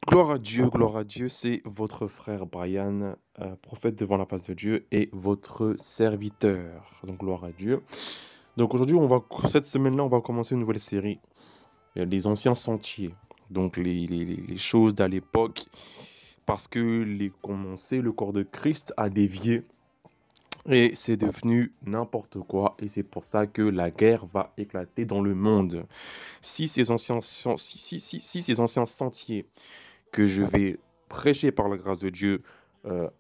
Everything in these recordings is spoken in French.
Gloire à Dieu, c'est votre frère Brian, prophète devant la face de Dieu et votre serviteur. Donc gloire à Dieu. Donc aujourd'hui, cette semaine-là, on va commencer une nouvelle série, les anciens sentiers. Donc les choses d'à l'époque, parce que comme on sait, le corps de Christ a dévié et c'est devenu n'importe quoi. Et c'est pour ça que la guerre va éclater dans le monde. Si ces anciens sentiers que je vais prêcher par la grâce de Dieu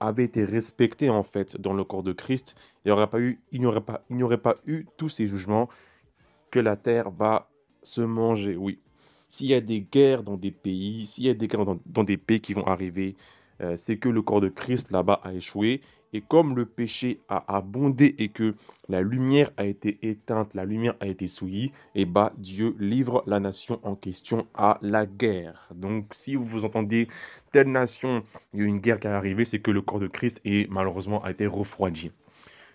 avait été respecté en fait dans le corps de Christ, il n'y aurait pas eu tous ces jugements que la terre va se manger. Oui, s'il y a des guerres dans des pays, s'il y a des guerres dans des pays qui vont arriver, c'est que le corps de Christ là-bas a échoué. Et comme le péché a abondé et que la lumière a été éteinte, la lumière a été souillée, et bah Dieu livre la nation en question à la guerre. Donc si vous entendez telle nation, il y a une guerre qui est arrivée, c'est que le corps de Christ malheureusement a été refroidi.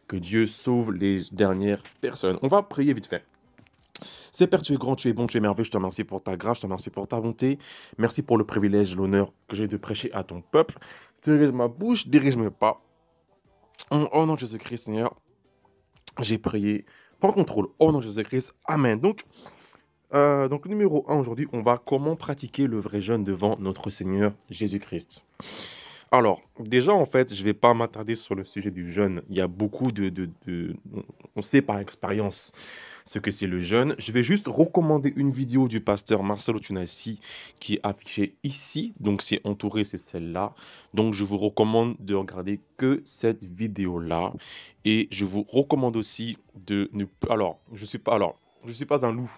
Que Dieu sauve les dernières personnes. On va prier vite fait. C'est Père, tu es grand, tu es bon, tu es merveilleux. Je te remercie pour ta grâce, je te remercie pour ta bonté. Merci pour le privilège, l'honneur que j'ai de prêcher à ton peuple. Dirige ma bouche, dirige mes pas. Au nom de Jésus-Christ, Seigneur, j'ai prié. Prends contrôle. Au nom de Jésus-Christ, Amen. Donc numéro 1 aujourd'hui, on va comment pratiquer le vrai jeûne devant notre Seigneur Jésus-Christ. Alors, déjà, en fait, je ne vais pas m'attarder sur le sujet du jeûne. Il y a beaucoup on sait par expérience ce que c'est le jeûne. Je vais juste recommander une vidéo du pasteur Marcelo Tunassi qui est affichée ici. Donc, c'est entouré, c'est celle-là. Donc, je vous recommande de regarder que cette vidéo-là. Et je vous recommande aussi de ne pas... je ne suis pas un loup.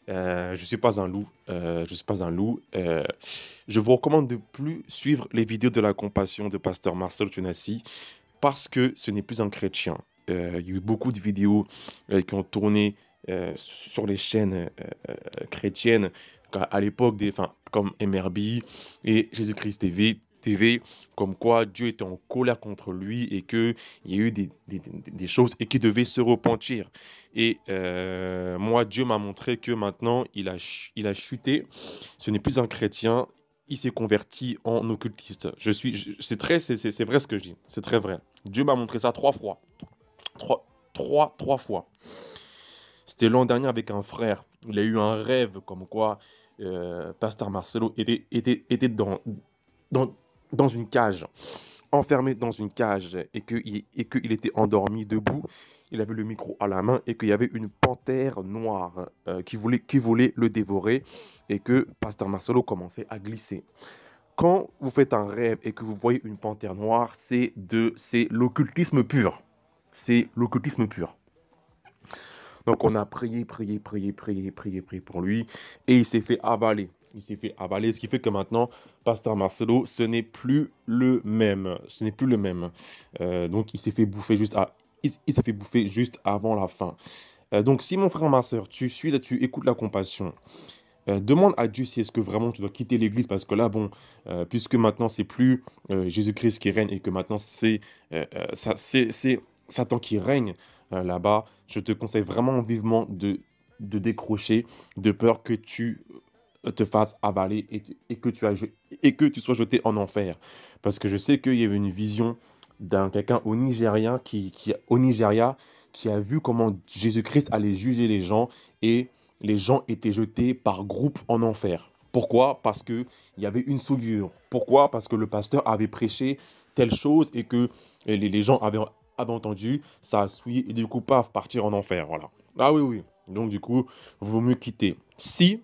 Je suis pas un loup. Je suis pas un loup. Je vous recommande de plus suivre les vidéos de la compassion de pasteur Marcel Tunassi parce que ce n'est plus un chrétien. Il y a eu beaucoup de vidéos qui ont tourné sur les chaînes chrétiennes à l'époque, comme MRB et Jésus-Christ TV, comme quoi Dieu était en colère contre lui et qu'il y a eu des choses et qu'il devait se repentir. Et moi, Dieu m'a montré que maintenant, il a chuté. Ce n'est plus un chrétien. Il s'est converti en occultiste. C'est vrai ce que je dis. C'est très vrai. Dieu m'a montré ça 3 fois. Trois fois. C'était l'an dernier avec un frère. Il a eu un rêve comme quoi Pasteur Marcelo était dans, dans une cage, enfermé dans une cage qu'il était endormi debout. Il avait le micro à la main et qu'il y avait une panthère noire qui voulait le dévorer et que Pasteur Marcelo commençait à glisser. Quand vous faites un rêve et que vous voyez une panthère noire, c'est l'occultisme pur. C'est l'occultisme pur. Donc on a prié pour lui et il s'est fait avaler. Il s'est fait avaler, ce qui fait que maintenant, Pasteur Marcelo, ce n'est plus le même. Ce n'est plus le même. Donc il s'est fait bouffer il s'est fait bouffer juste avant la fin. Donc si mon frère, ma soeur, tu écoutes la compassion, demande à Dieu si est-ce que vraiment tu dois quitter l'église parce que là, bon, puisque maintenant c'est plus Jésus-Christ qui règne et que maintenant c'est Satan qui règne là-bas, je te conseille vraiment vivement de décrocher de peur que tu te fasses avaler et que tu sois jeté en enfer. Parce que je sais qu'il y avait une vision d'un quelqu'un au Nigeria au Nigeria qui a vu comment Jésus-Christ allait juger les gens et les gens étaient jetés par groupe en enfer. Pourquoi? Parce qu'il y avait une souillure. Pourquoi? Parce que le pasteur avait prêché telle chose et que les gens avaient entendu, ça a souillé et du coup, paf, partir en enfer. Voilà. Ah oui, oui. Donc du coup, vaut mieux quitter. Si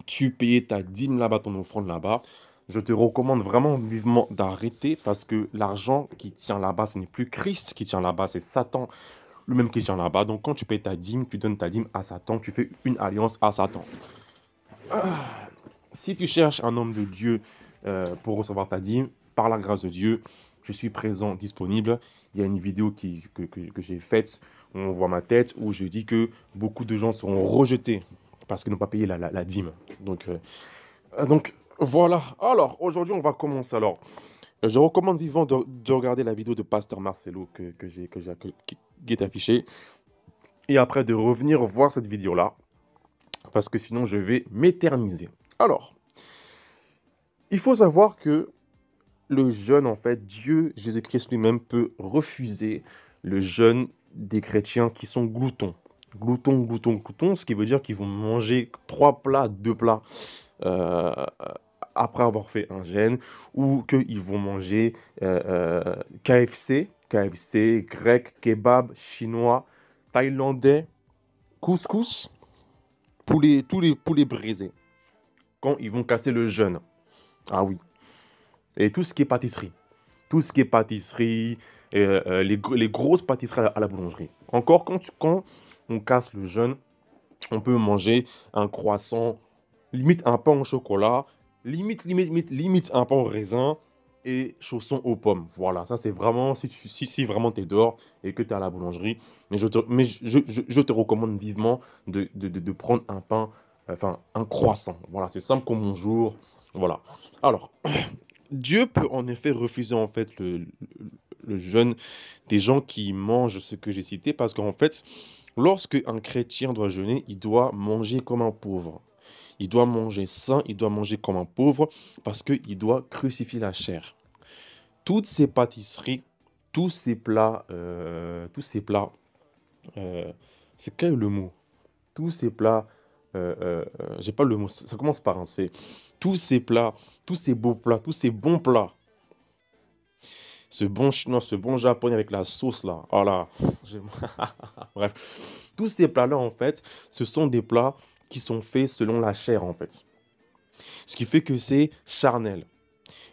tu payais ta dîme là-bas, ton offrande là-bas, je te recommande vraiment vivement d'arrêter parce que l'argent qui tient là-bas, ce n'est plus Christ qui tient là-bas, c'est Satan lui-même qui tient là-bas. Donc quand tu payes ta dîme, tu donnes ta dîme à Satan, tu fais une alliance à Satan. Si tu cherches un homme de Dieu pour recevoir ta dîme, par la grâce de Dieu, je suis présent, disponible. Il y a une vidéo que j'ai faite où on voit ma tête, où je dis que beaucoup de gens seront rejetés parce qu'ils n'ont pas payé la dîme. Donc voilà. Alors, aujourd'hui, on va commencer. Alors, je recommande vivement de regarder la vidéo de Pasteur Marcelo qui est affichée. Et après, de revenir voir cette vidéo-là. Parce que sinon, je vais m'éterniser. Alors, Il faut savoir que le jeûne, en fait, Dieu, Jésus-Christ lui-même peut refuser le jeûne des chrétiens qui sont gloutons. Gloutons, gloutons, gloutons, ce qui veut dire qu'ils vont manger 3 plats, 2 plats euh, après avoir fait un jeûne, ou qu'ils vont manger KFC, KFC, grec, kebab, chinois, thaïlandais, couscous, tous les poulets brisés, quand ils vont casser le jeûne. Ah oui. Et tout ce qui est pâtisserie. Tout ce qui est pâtisserie, les grosses pâtisseries à la boulangerie. Encore, quand on casse le jeûne, on peut manger un croissant, limite un pain au chocolat, limite un pain au raisin et chaussons aux pommes. Voilà, ça c'est vraiment, si vraiment tu es dehors et que tu es à la boulangerie, je te recommande vivement de prendre un pain, enfin un croissant. Voilà, c'est simple comme bonjour. Voilà. Alors, Dieu peut en effet refuser en fait le jeûne des gens qui mangent ce que j'ai cité parce qu'en fait, lorsque un chrétien doit jeûner, il doit manger comme un pauvre. Il doit manger sain, il doit manger comme un pauvre parce qu'il doit crucifier la chair. Toutes ces pâtisseries, tous ces plats, euh, c'est quel est le mot? Tous ces plats, j'ai pas le mot, ça commence par un C. Tous ces plats, tous ces beaux plats, tous ces bons plats, ce bon chinois, ce bon japonais avec la sauce là, oh là, j'ai- bref, tous ces plats-là en fait, ce sont des plats qui sont faits selon la chair en fait. Ce qui fait que c'est charnel.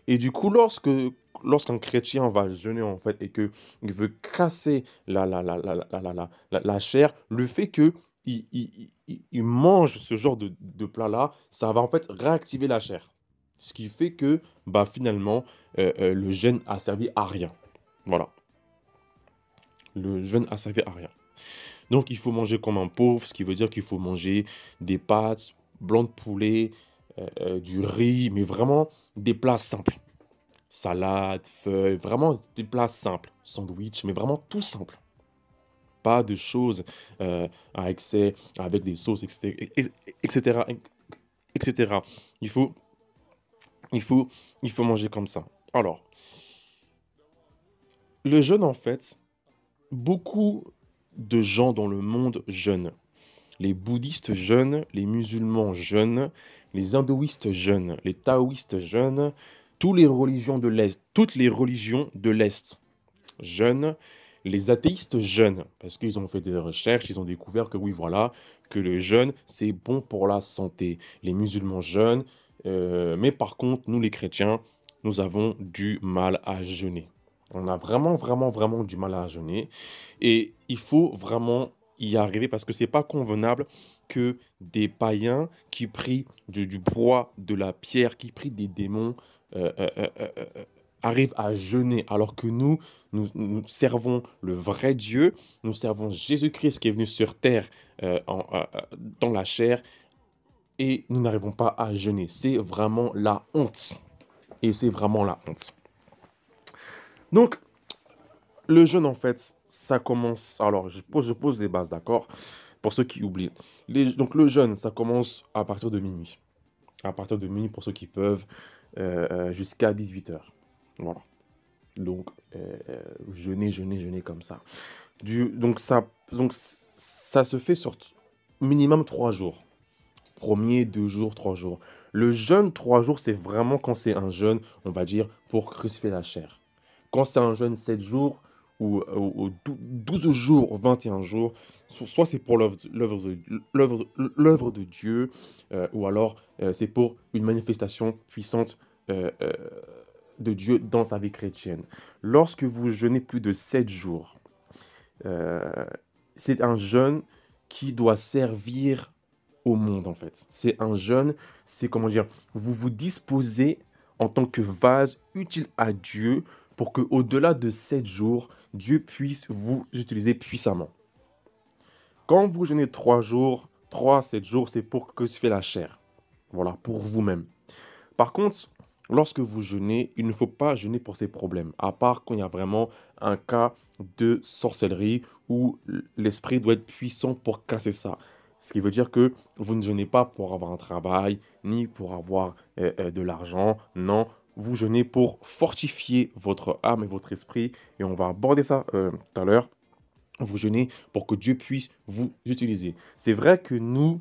Et du coup, lorsqu'un chrétien va jeûner en fait et que il veut casser la chair, le fait que il mange ce genre de plat-là, ça va en fait réactiver la chair. Ce qui fait que bah, finalement, le jeûne a servi à rien. Voilà, le jeûne a servi à rien. Donc il faut manger comme un pauvre, ce qui veut dire qu'il faut manger des pâtes, blanc de poulet, du riz, mais vraiment des plats simples. Salade, feuilles, vraiment des plats simples. Sandwich, mais vraiment tout simple. Pas de choses à excès, avec des sauces, etc., etc. Il faut, il faut, il faut manger comme ça. Alors, le jeûne, en fait, beaucoup de gens dans le monde jeûnent. Les bouddhistes jeûnent, les musulmans jeûnent, les hindouistes jeûnent, les taoïstes jeûnent, toutes les religions de l'Est jeûnent, les athéistes jeûnent, parce qu'ils ont fait des recherches, ils ont découvert que oui, voilà, que le jeûne, c'est bon pour la santé. Les musulmans jeûnent, mais par contre, nous les chrétiens, nous avons du mal à jeûner. On a vraiment, vraiment, vraiment du mal à jeûner. Et il faut vraiment y arriver parce que c'est pas convenable que des païens qui prient du bois, de la pierre, qui prient des démons, euh, euh, euh, euh, euh, arrivent à jeûner alors que nous servons le vrai Dieu, nous servons Jésus-Christ qui est venu sur terre dans la chair et nous n'arrivons pas à jeûner. C'est vraiment la honte. Et c'est vraiment la honte. Donc, le jeûne, en fait, ça commence. Alors, je pose les bases, d'accord? Pour ceux qui oublient. Donc, le jeûne, ça commence à partir de minuit. À partir de minuit, pour ceux qui peuvent, jusqu'à 18 h. Voilà. Donc, jeûner, jeûner, jeûner comme ça. Donc, ça se fait sur minimum 3 jours. Premier, 2 jours, 3 jours. Le jeûne 3 jours, c'est vraiment quand c'est un jeûne, on va dire, pour crucifier la chair. Quand c'est un jeûne 7 jours ou 12 jours, 21 jours, soit c'est pour l'œuvre de Dieu, ou alors c'est pour une manifestation puissante euh, euh, de Dieu dans sa vie chrétienne. Lorsque vous jeûnez plus de 7 jours, euh, c'est un jeûne qui doit servir au monde en fait. C'est un jeûne, c'est comment dire, vous vous disposez en tant que vase utile à Dieu pour que au-delà de 7 jours, Dieu puisse vous utiliser puissamment. Quand vous jeûnez 3 jours, 3 à 7 jours, c'est pour crucifier la chair. Voilà, pour vous-même. Par contre, lorsque vous jeûnez, il ne faut pas jeûner pour ces problèmes, à part quand il y a vraiment un cas de sorcellerie où l'esprit doit être puissant pour casser ça. Ce qui veut dire que vous ne jeûnez pas pour avoir un travail, ni pour avoir de l'argent. Non, vous jeûnez pour fortifier votre âme et votre esprit. Et on va aborder ça tout à l'heure. Vous jeûnez pour que Dieu puisse vous utiliser. C'est vrai que nous,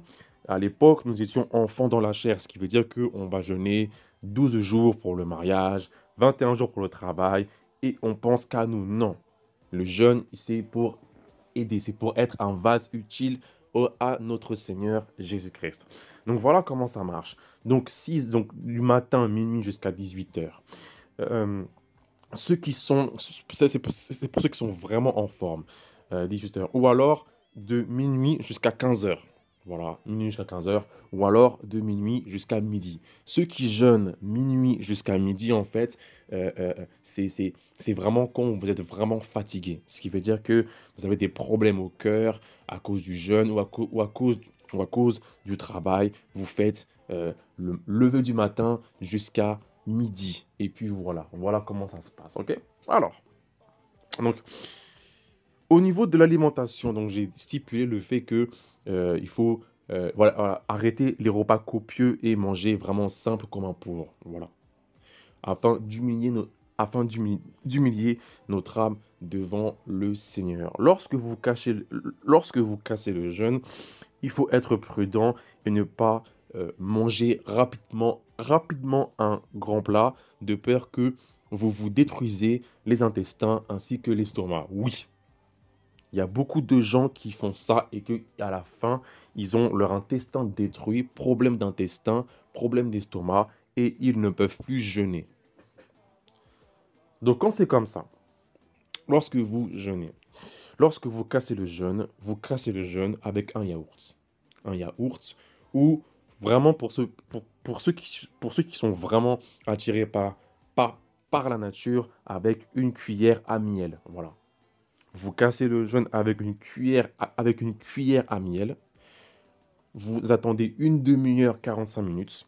à l'époque, nous étions enfants dans la chair, ce qui veut dire qu'on va jeûner 12 jours pour le mariage, 21 jours pour le travail, et on pense qu'à nous. Non, le jeûne, c'est pour aider, c'est pour être un vase utile à notre Seigneur Jésus-Christ. Donc voilà comment ça marche. Donc, donc du matin, minuit jusqu'à 18 heures. Ceux qui sont, c'est pour ceux qui sont vraiment en forme, 18 heures. Ou alors de minuit jusqu'à 15 heures. Voilà, minuit jusqu'à 15 heures. Ou alors de minuit jusqu'à midi. Ceux qui jeûnent minuit jusqu'à midi, en fait, c'est vraiment quand vous êtes vraiment fatigué. Ce qui veut dire que vous avez des problèmes au cœur à cause du jeûne ou à cause du travail. Vous faites le lever du matin jusqu'à midi. Et puis voilà comment ça se passe, ok? Alors, donc, au niveau de l'alimentation, donc j'ai stipulé le fait que il faut voilà, arrêter les repas copieux et manger vraiment simple comme un pauvre, voilà, afin d'humilier notre âme devant le Seigneur. Lorsque vous cassez le jeûne, il faut être prudent et ne pas manger rapidement un grand plat, de peur que vous vous détruisez les intestins ainsi que l'estomac. Oui, il y a beaucoup de gens qui font ça et qu'à la fin, ils ont leur intestin détruit, problème d'intestin, problème d'estomac et ils ne peuvent plus jeûner. Donc quand c'est comme ça, lorsque vous jeûnez, lorsque vous cassez le jeûne avec un yaourt. Un yaourt ou vraiment pour ceux qui sont vraiment attirés par la nature, avec une cuillère à miel. Voilà. Vous cassez le jeûne avec une cuillère à miel. Vous attendez une demi-heure, 45 minutes.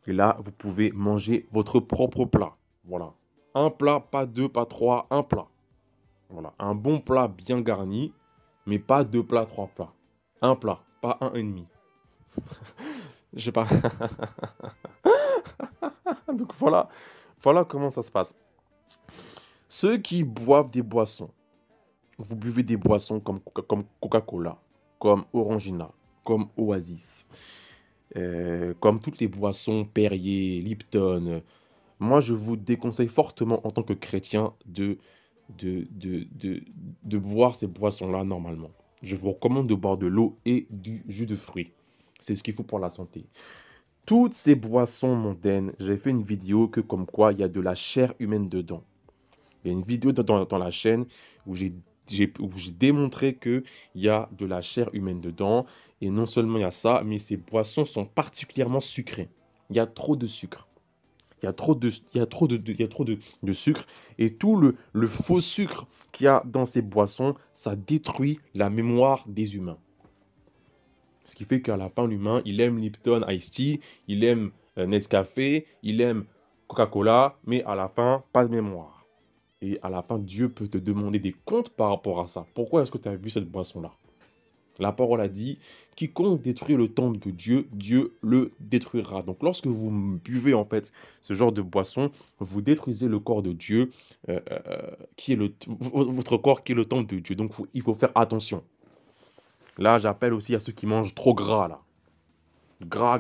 Et là, vous pouvez manger votre propre plat. Voilà. Un plat, pas deux, pas trois, un plat. Voilà. Un bon plat bien garni, mais pas deux plats, trois plats. Un plat, pas un et demi. Je sais pas. Donc voilà comment ça se passe. Ceux qui boivent des boissons, vous buvez des boissons comme Coca-Cola, comme Orangina, comme Oasis, comme toutes les boissons Perrier, Lipton. Moi, je vous déconseille fortement en tant que chrétien de boire ces boissons-là normalement. Je vous recommande de boire de l'eau et du jus de fruits. C'est ce qu'il faut pour la santé. Toutes ces boissons mondaines, j'ai fait une vidéo que comme quoi il y a de la chair humaine dedans. Il y a une vidéo dans la chaîne où j'ai démontré qu'il y a de la chair humaine dedans. Et non seulement il y a ça, mais ces boissons sont particulièrement sucrées. Il y a trop de sucre. Il y a trop de sucre. Et tout le faux sucre qu'il y a dans ces boissons, ça détruit la mémoire des humains. Ce qui fait qu'à la fin, l'humain, il aime Lipton Ice Tea, il aime Nescafé, il aime Coca-Cola, mais à la fin, pas de mémoire. Et à la fin, Dieu peut te demander des comptes par rapport à ça. Pourquoi est-ce que tu as bu cette boisson-là? La parole a dit, quiconque détruit le temple de Dieu, Dieu le détruira. Donc lorsque vous buvez en fait ce genre de boisson, vous détruisez le corps de Dieu, qui est votre corps qui est le temple de Dieu. Donc il faut faire attention. Là, j'appelle aussi à ceux qui mangent trop gras, là. Gras,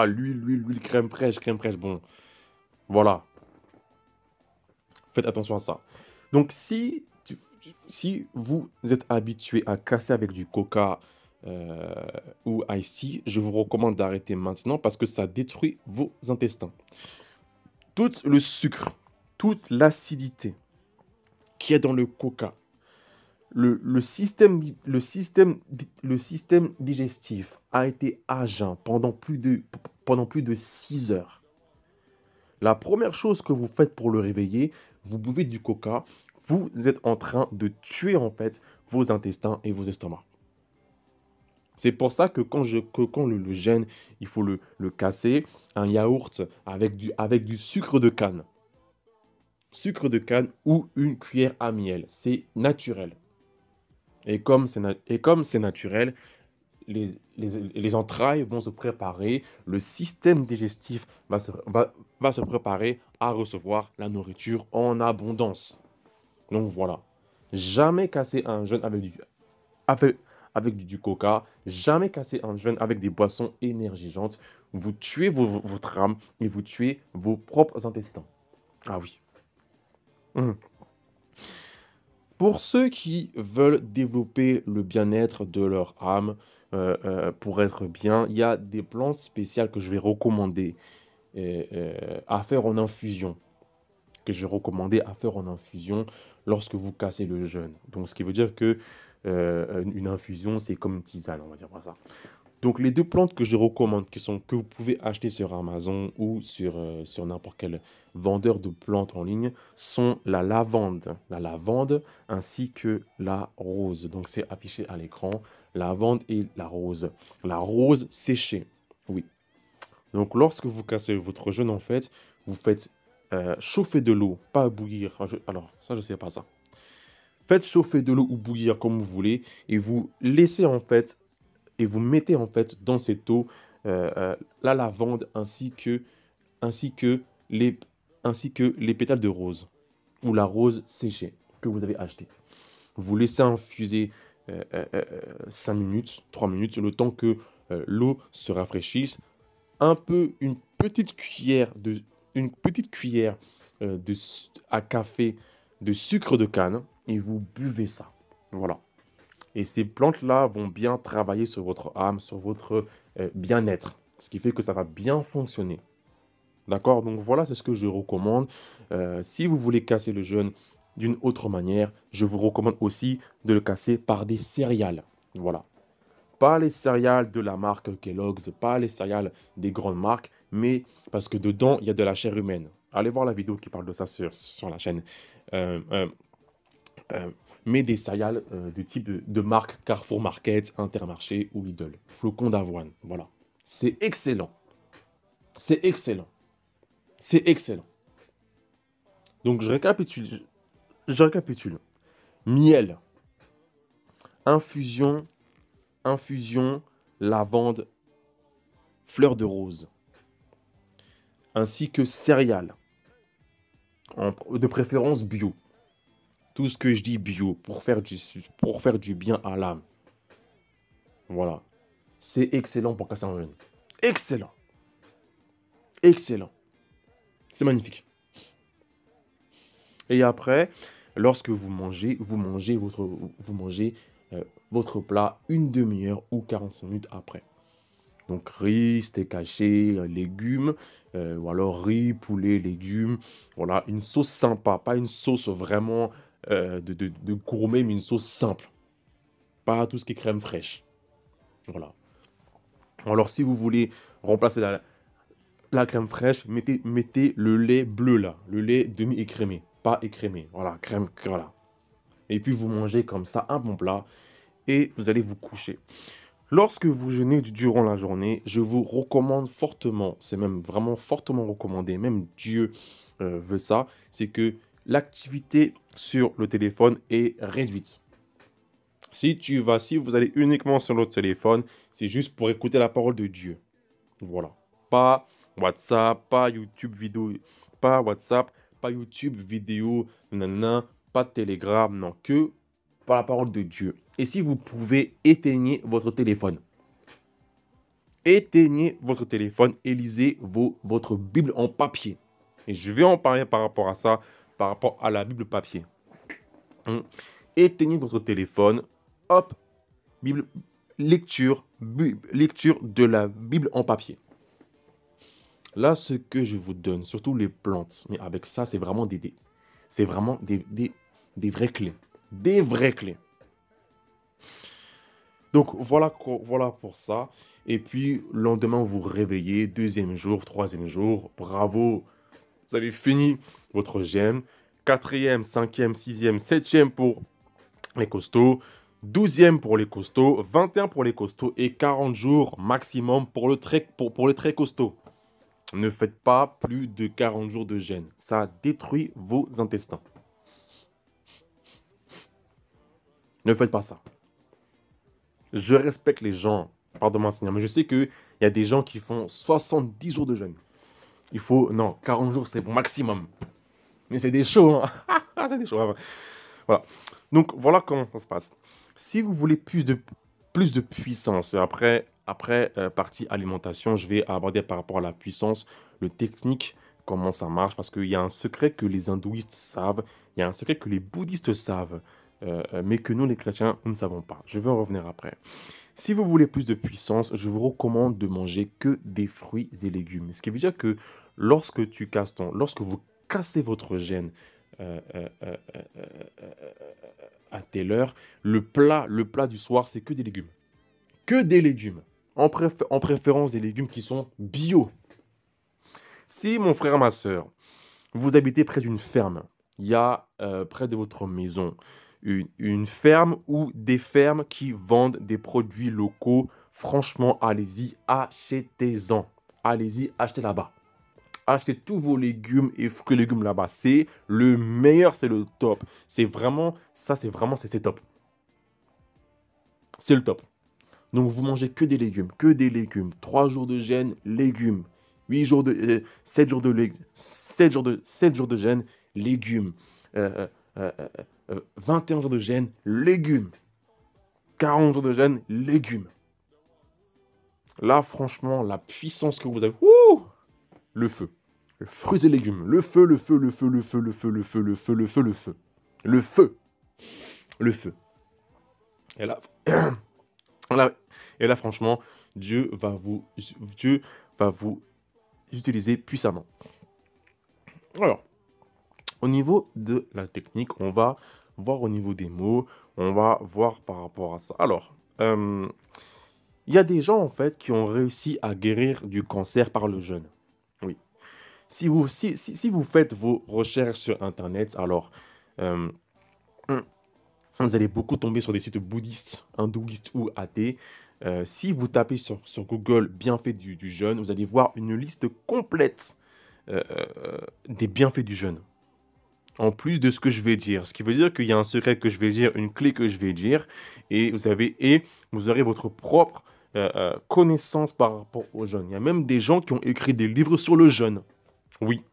l'huile, crème fraîche. Bon, voilà. Faites attention à ça. Donc, si vous êtes habitué à casser avec du coca ou iced tea, je vous recommande d'arrêter maintenant parce que ça détruit vos intestins. Tout le sucre, toute l'acidité qu'il y a dans le coca, le système digestif a été à jeun pendant plus de 6 heures. La première chose que vous faites pour le réveiller, vous buvez du coca, vous êtes en train de tuer en fait vos intestins et vos estomacs. C'est pour ça que quand le jeûne, il faut le casser, un yaourt avec du sucre de canne. Sucre de canne ou une cuillère à miel, c'est naturel. Et comme c'est naturel, les entrailles vont se préparer, le système digestif va se préparer à recevoir la nourriture en abondance. Donc voilà, jamais casser un jeûne avec, avec du coca, jamais casser un jeûne avec des boissons énergisantes. Vous tuez votre âme et vous tuez vos propres intestins. Ah oui. Mhm. Pour ceux qui veulent développer le bien-être de leur âme, pour être bien, il y a des plantes spéciales que je vais recommander à faire en infusion. Que je vais recommander à faire en infusion lorsque vous cassez le jeûne. Donc, ce qui veut dire que une infusion, c'est comme une tisane, on va dire ça. Donc, les deux plantes que je recommande, que vous pouvez acheter sur Amazon ou sur n'importe quel vendeur de plantes en ligne, sont la lavande ainsi que la rose. Donc, c'est affiché à l'écran, lavande et la rose. La rose séchée, oui. Donc, lorsque vous cassez votre jeûne, en fait, vous faites chauffer de l'eau, pas bouillir. Alors, ça, je sais pas ça. Faites chauffer de l'eau ou bouillir comme vous voulez et vous laissez en fait et vous mettez en fait dans cette eau la lavande ainsi que les, ainsi que les pétales de rose ou la rose séchée que vous avez acheté. Vous laissez infuser 5 minutes, 3 minutes, le temps que l'eau se rafraîchisse. Un peu, une petite cuillère à café de sucre de canne et vous buvez ça. Voilà. Et ces plantes-là vont bien travailler sur votre âme, sur votre bien-être. Ce qui fait que ça va bien fonctionner. D'accord? Donc voilà, c'est ce que je recommande. Si vous voulez casser le jeûne d'une autre manière, je vous recommande aussi de le casser par des céréales. Voilà. Pas les céréales de la marque Kellogg's, pas les céréales des grandes marques, mais parce que dedans, il y a de la chair humaine. Allez voir la vidéo qui parle de ça sur la chaîne. Euh, euh, euh, mais des céréales de type de marque Carrefour Market, Intermarché ou Lidl. Flocons d'avoine, voilà. C'est excellent. C'est excellent. C'est excellent. Donc je récapitule. Miel, infusion, lavande, fleur de rose, ainsi que céréales, de préférence bio. Tout ce que je dis bio pour faire du bien à l'âme. Voilà. C'est excellent pour casser un jeûne. Excellent. Excellent. C'est magnifique. Et après, lorsque vous mangez votre plat une demi-heure ou 45 minutes après. Donc riz, steak haché, légumes, ou alors riz, poulet, légumes. Voilà, une sauce sympa, pas une sauce vraiment de gourmet, mais une sauce simple. Pas tout ce qui est crème fraîche. Voilà. Alors si vous voulez remplacer la crème fraîche, mettez le lait bleu là, le lait demi-écrémé, pas écrémé. Voilà, crème, voilà. Et puis vous mangez comme ça un bon plat et vous allez vous coucher. Lorsque vous jeûnez durant la journée, je vous recommande fortement, c'est même vraiment fortement recommandé, même Dieu veut ça, c'est que l'activité sur le téléphone est réduite. Si vous allez uniquement sur le téléphone, c'est juste pour écouter la parole de Dieu. Voilà. Pas WhatsApp, pas YouTube vidéo, pas WhatsApp, pas YouTube vidéo, nanana, pas Telegram, non, que par la parole de Dieu. Et si vous pouvez, éteignez votre téléphone. Éteignez votre téléphone et lisez votre Bible en papier. Et je vais en parler par rapport à ça, par rapport à la Bible papier. Éteignez votre téléphone, hop, Bible, lecture de la Bible en papier. Là, ce que je vous donne, surtout les plantes, mais avec ça, c'est vraiment c'est vraiment des vraies clés. Des vraies clés. Donc, voilà pour ça. Et puis, le lendemain, vous vous réveillez, deuxième jour, troisième jour, bravo, vous avez fini votre jeûne. Quatrième, cinquième, sixième, septième pour les costauds, 12e pour les costauds, 21 pour les costauds et 40 jours maximum pour les très costauds. Ne faites pas plus de 40 jours de jeûne. Ça détruit vos intestins. Ne faites pas ça. Je respecte les gens Pardon-moi, Seigneur, mais je sais qu'il y a des gens qui font 70 jours de jeûne. Il faut, non, 40 jours, c'est bon maximum. Mais c'est des shows, hein. C'est des shows, hein. Voilà. Donc, voilà comment ça se passe. Si vous voulez plus de puissance, partie alimentation, je vais aborder par rapport à la puissance, le technique, comment ça marche, parce qu'il y a un secret que les hindouistes savent, il y a un secret que les bouddhistes savent, mais que nous, les chrétiens, nous ne savons pas. Je vais en revenir après. Si vous voulez plus de puissance, je vous recommande de manger que des fruits et légumes. Ce qui veut dire que lorsque vous cassez votre gène à telle heure, le plat du soir, c'est que des légumes. Que des légumes. En préférence des légumes qui sont bio. Si mon frère, ma soeur, vous habitez près d'une ferme, il y a près de votre maison une ferme ou des fermes qui vendent des produits locaux. Franchement, allez-y, achetez-en. Allez-y, achetez là-bas. Achetez tous vos légumes et fruits et légumes là-bas. C'est le meilleur, c'est le top. C'est vraiment, ça c'est top. C'est le top. Donc vous mangez que des légumes, que des légumes. 3 jours de jeûne, légumes. 8 jours de 7 jours de légumes, 7 jours de jeûne, légumes. 21 jours de jeûne, légumes. 40 jours de jeûne, légumes. Là, franchement, la puissance que vous avez, le feu. Le fruits et légumes. Le feu, le feu, le feu, le feu, le feu, le feu, le feu, le feu, le feu. Le feu. Le feu. Et là, là, et là, franchement, Dieu va vous utiliser puissamment. Alors, au niveau de la technique, on va voir au niveau des mots, on va voir par rapport à ça. Alors, il y a des gens, en fait, qui ont réussi à guérir du cancer par le jeûne. Oui. Si vous faites vos recherches sur Internet, alors, vous allez beaucoup tomber sur des sites bouddhistes, hindouistes ou athées. Si vous tapez sur Google bienfaits du jeûne, vous allez voir une liste complète des bienfaits du jeûne. En plus de ce que je vais dire. Ce qui veut dire qu'il y a un secret que je vais dire, une clé que je vais dire, et vous aurez votre propre connaissance par rapport au jeûne. Il y a même des gens qui ont écrit des livres sur le jeûne. Oui,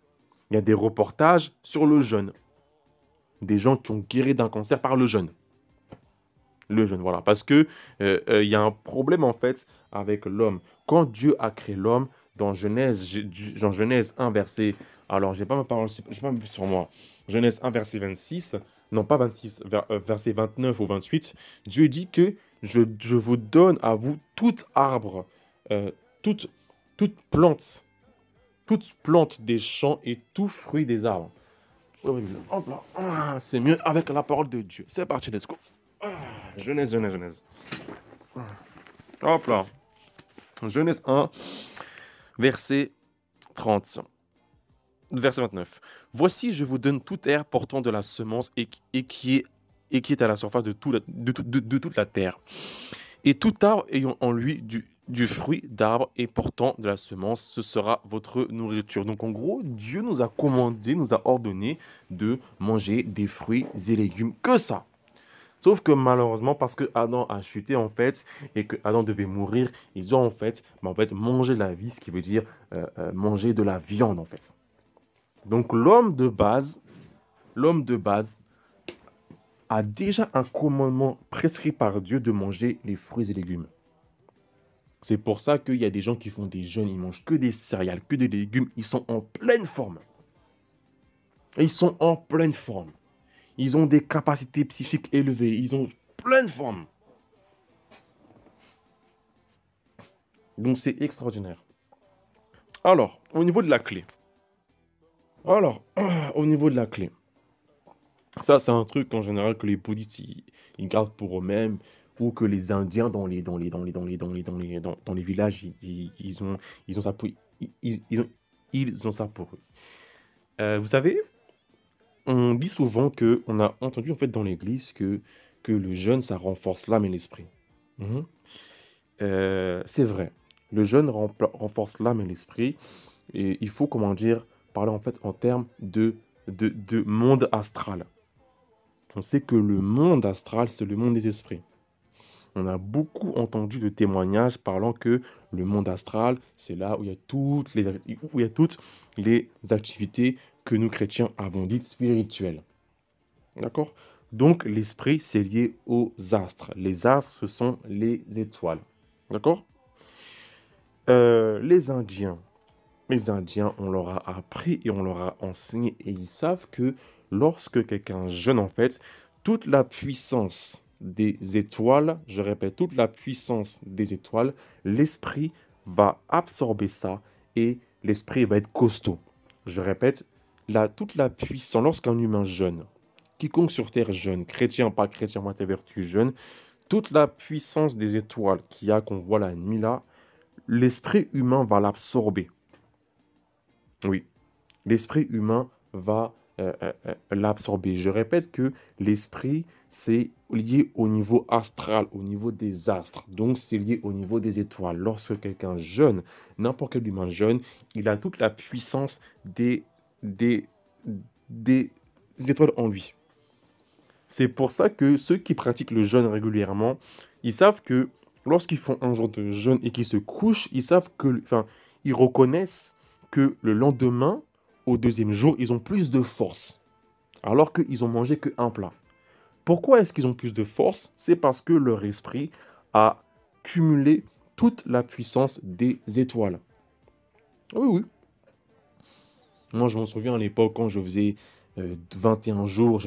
il y a des reportages sur le jeûne. Des gens qui ont guéri d'un cancer par le jeûne. Le jeûne, voilà. Parce que il y a un problème, en fait, avec l'homme. Quand Dieu a créé l'homme, dans Genèse 1, verset... Alors, je n'ai pas ma parole sur moi. Genèse 1, verset 26. Non, pas 26, verset 29 ou 28. Dieu dit que je vous donne à vous tout arbre, toute, toute plante des champs et tout fruit des arbres. Hop là. Ah, c'est mieux avec la parole de Dieu. C'est parti, let's go. Genèse. Hop là. Genèse 1, verset 30. Verset 29. Voici, je vous donne toute herbe portant de la semence et qui est à la surface de toute la terre. Et tout arbre ayant en lui du fruit d'arbre et portant de la semence, ce sera votre nourriture. Donc en gros, Dieu nous a commandé, nous a ordonné de manger des fruits et légumes, que ça. Sauf que malheureusement, parce que Adam a chuté en fait, et que Adam devait mourir, ils ont en fait mangé la vie, ce qui veut dire manger de la viande en fait. Donc l'homme de base a déjà un commandement prescrit par Dieu de manger les fruits et légumes. C'est pour ça qu'il y a des gens qui font des jeûnes, ils mangent que des céréales, que des légumes, ils sont en pleine forme. Ils sont en pleine forme. Ils ont des capacités psychiques élevées. Ils ont plein de formes. Donc, c'est extraordinaire. Alors, au niveau de la clé. Ça, c'est un truc en général que les bouddhistes, ils gardent pour eux-mêmes, ou que les Indiens dans les villages, ils ont ça pour, ils ont ça pour eux. Vous savez, on dit souvent on a entendu en fait dans l'église que le jeûne, ça renforce l'âme et l'esprit. Mhm. C'est vrai. Le jeûne renforce l'âme et l'esprit. Et il faut, comment dire, parler en fait en termes de monde astral. On sait que le monde astral, c'est le monde des esprits. On a beaucoup entendu de témoignages parlant que le monde astral, c'est là où il y a toutes les activités que nous chrétiens avons dites spirituelles. D'accord? Donc l'esprit, c'est lié aux astres. Les astres, ce sont les étoiles. D'accord? Les Indiens. Les Indiens, on leur a appris et on leur a enseigné et ils savent que lorsque quelqu'un jeûne, en fait, toute la puissance des étoiles, je répète, toute la puissance des étoiles, l'esprit va absorber ça et l'esprit va être costaud. Je répète, toute la puissance, lorsqu'un humain jeûne, quiconque sur terre jeûne, chrétien, pas chrétien, whatever, tu jeûnes, toute la puissance des étoiles qu'il y a, qu'on voit la nuit là, l'esprit humain va l'absorber. Oui, l'esprit humain va l'absorber. Je répète que l'esprit, c'est lié au niveau astral, au niveau des astres. Donc, c'est lié au niveau des étoiles. Lorsque quelqu'un jeûne, n'importe quel humain jeûne, il a toute la puissance des, des étoiles en lui. C'est pour ça que ceux qui pratiquent le jeûne régulièrement, ils savent que lorsqu'ils font un jour de jeûne et qu'ils se couchent, ils savent que, enfin, ils reconnaissent que le lendemain, au deuxième jour, ils ont plus de force, alors qu'ils ont mangé qu'un plat. Pourquoi est-ce qu'ils ont plus de force? C'est parce que leur esprit a cumulé toute la puissance des étoiles. Oui, oui. Moi, je m'en souviens à l'époque, quand je faisais 21 jours,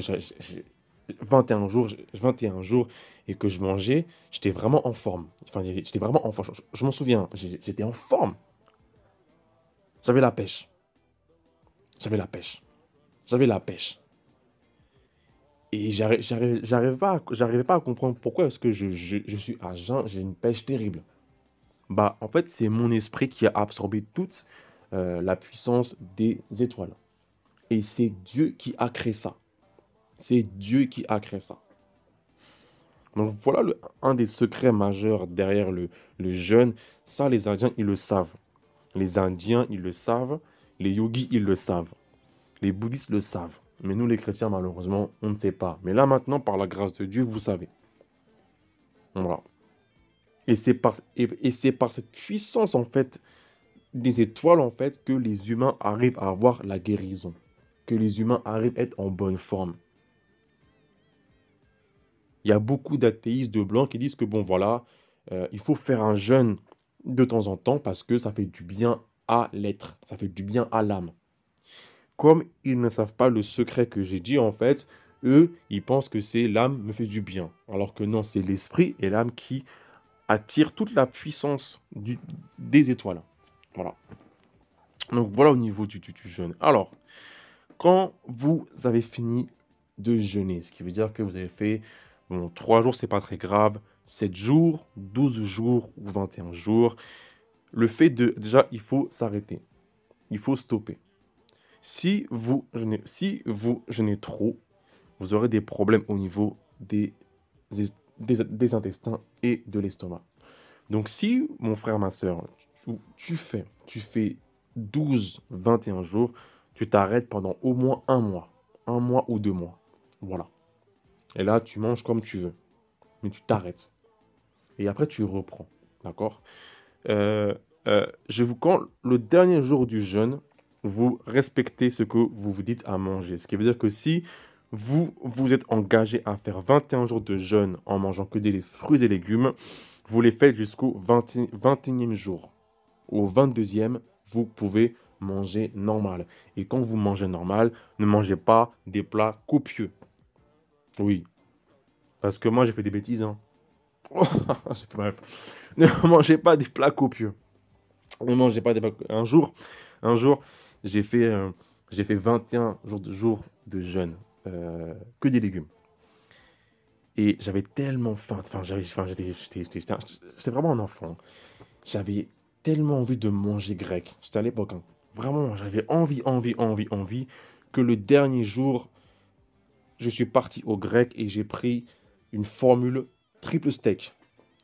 21 jours, 21 jours, et que je mangeais, j'étais vraiment en forme. Enfin, j'étais vraiment en forme. Je m'en souviens, j'étais en forme. J'avais la pêche. J'avais la pêche. J'avais la pêche. Et j'arrivais pas à comprendre pourquoi est-ce que je suis à jeun, j'ai une pêche terrible. Bah, en fait, c'est mon esprit qui a absorbé toute la puissance des étoiles. Et c'est Dieu qui a créé ça. C'est Dieu qui a créé ça. Donc voilà un des secrets majeurs derrière le jeûne. Ça, les Indiens, ils le savent. Les Indiens, ils le savent. Les yogis, ils le savent. Les bouddhistes le savent. Mais nous, les chrétiens, malheureusement, on ne sait pas. Mais là, maintenant, par la grâce de Dieu, vous savez. Voilà. Et c'est par cette puissance, en fait, des étoiles, en fait, que les humains arrivent à avoir la guérison. Que les humains arrivent à être en bonne forme. Il y a beaucoup d'athéistes de blancs qui disent que, bon, voilà, il faut faire un jeûne de temps en temps parce que ça fait du bien à l'être. Ça fait du bien à l'âme. Comme ils ne savent pas le secret que j'ai dit, en fait, eux, ils pensent que c'est l'âme me fait du bien. Alors que non, c'est l'esprit et l'âme qui attirent toute la puissance des étoiles. Voilà. Donc voilà au niveau du jeûne. Alors, quand vous avez fini de jeûner, ce qui veut dire que vous avez fait, bon, 3 jours, c'est pas très grave, 7 jours, 12 jours ou 21 jours, le fait de, déjà, il faut s'arrêter. Il faut stopper. Si vous jeûnez trop, vous aurez des problèmes au niveau des intestins et de l'estomac. Donc si, mon frère, ma soeur, tu fais 12, 21 jours, tu t'arrêtes pendant au moins un mois ou 2 mois. Voilà. Et là, tu manges comme tu veux, mais tu t'arrêtes. Et après, tu reprends. D'accord? Quand le dernier jour du jeûne, vous respectez ce que vous vous dites à manger. Ce qui veut dire que si vous êtes engagé à faire 21 jours de jeûne en mangeant que des fruits et légumes, vous les faites jusqu'au 21e jour. Au 22e, vous pouvez manger normal. Et quand vous mangez normal, ne mangez pas des plats copieux. Oui, parce que moi j'ai fait des bêtises. Hein. Bref, ne mangez pas des plats copieux. Ne mangez pas des plats copieux. Un jour, j'ai fait, j'ai fait 21 jours de jeûne, que des légumes. Et j'avais tellement faim. Enfin, j'étais vraiment un enfant. J'avais tellement envie de manger grec. C'était à l'époque. Hein. Vraiment, j'avais envie, que le dernier jour, je suis parti au grec et j'ai pris une formule triple steak.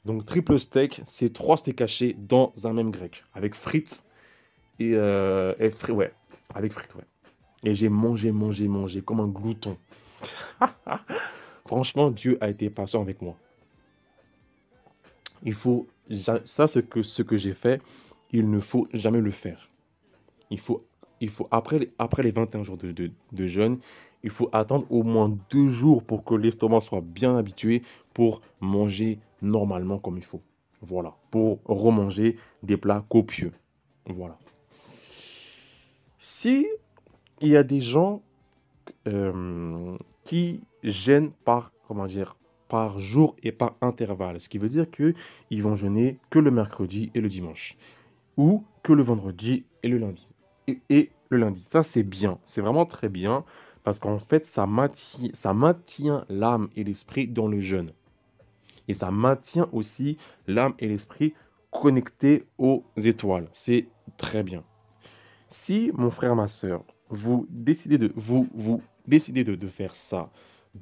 Donc, triple steak, c'est 3 steaks hachés dans un même grec, avec frites ouais, avec frites, ouais. Et j'ai mangé comme un glouton. Franchement, Dieu a été patient avec moi. Il faut, ça, ce que j'ai fait, il ne faut jamais le faire. Il faut, après les 21 jours de jeûne, il faut attendre au moins 2 jours pour que l'estomac soit bien habitué pour manger normalement comme il faut. Voilà, pour remanger des plats copieux. Voilà. Si il y a des gens qui jeûnent par, comment dire, par jour et par intervalle, ce qui veut dire que ils vont jeûner que le mercredi et le dimanche, ou que le vendredi et le lundi. Et le lundi, ça c'est bien, c'est vraiment très bien, parce qu'en fait ça maintient l'âme et l'esprit dans le jeûne. Et ça maintient aussi l'âme et l'esprit connectés aux étoiles. C'est très bien. Si, mon frère, ma sœur, vous décidez de faire ça,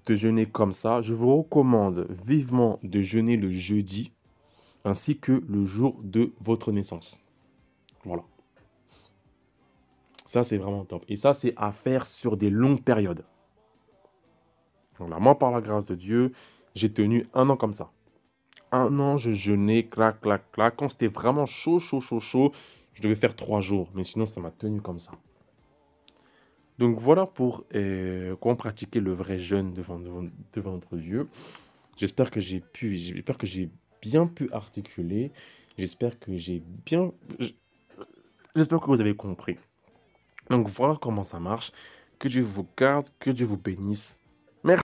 de jeûner comme ça, je vous recommande vivement de jeûner le jeudi ainsi que le jour de votre naissance. Voilà. Ça, c'est vraiment top. Et ça, c'est à faire sur des longues périodes. Voilà. Moi, par la grâce de Dieu, j'ai tenu 1 an comme ça. 1 an, je jeûnais, clac, clac, clac. Quand c'était vraiment chaud, chaud, chaud, chaud, je devais faire 3 jours. Mais sinon, ça m'a tenu comme ça. Donc voilà pour comment pratiquer le vrai jeûne devant notre Dieu. J'espère que j'ai bien pu articuler. J'espère que j'ai bien, j'espère que vous avez compris. Donc voilà comment ça marche. Que Dieu vous garde, que Dieu vous bénisse. Merci.